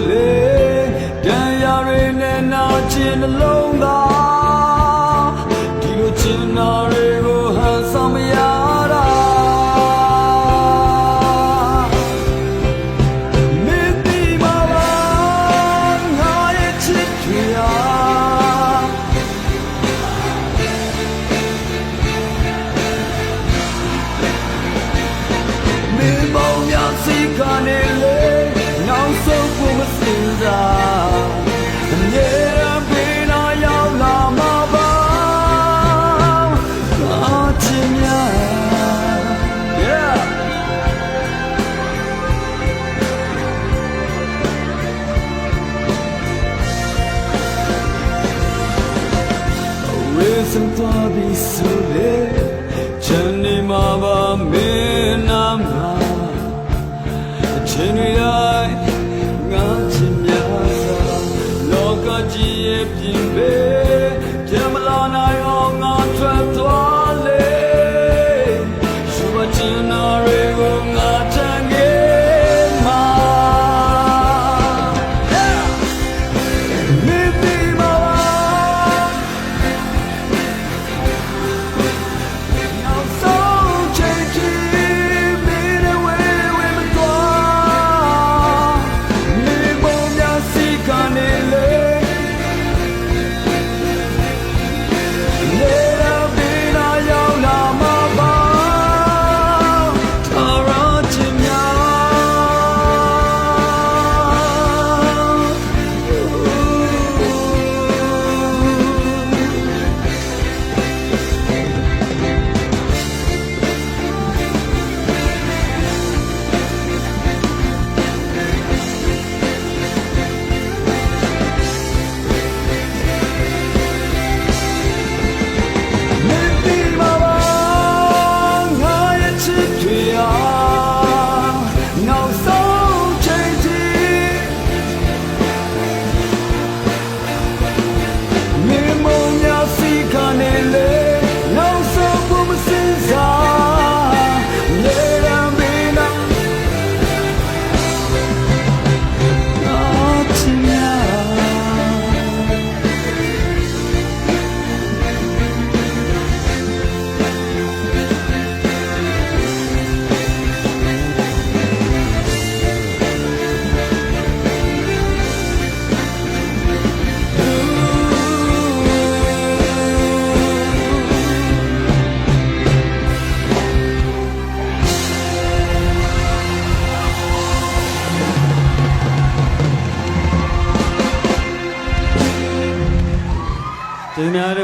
လေတန်ရာတွေနဲ့နာကျင်နှလုံးသားဒီလိုချင်နာတွေကိုဟန်ဆောင်မရတာမင်းဒီမှာပါငါရဲ့ချစ်တွေမင်းမောင်များစိတ်ကနေလေနောက်ဆုံးဖို့မစင်စားအမြဲတမ်းပေးနာရောက်လာမှာပါအချင်များ yeah ဝေးစံသွားပြီးဆိုလေချန်နေမှာပါမင်းနာမှာအချိန်တွေတိုင်းငါချင်များစွာလောကကြီးရဲ့ပြင်ပေပြန်မလာနိုင်အောင်ငါထွက်သွားလေရှူမချင်နာတွေကိုငါချန်ခဲ့မှာမင်းဒီမှာနောက်ဆုံးချိန်ကြီးမင်းရဲ့ဝေးဝေးမသွားမင်းပုံများစိတ်ကနေလေလေရာပေးနာရောက်လာမှာပါထာဝရချင်များမင်းဒီမှာပါငါရဲ့ချစ်တွေနောက်ဆုံးချိန်ကြီးမင်းမုံများစိတ်ကနေလေနောက်ဆုံးဖို့မစင်စားလေရန်ပေးနာအချင်များဒီနေ့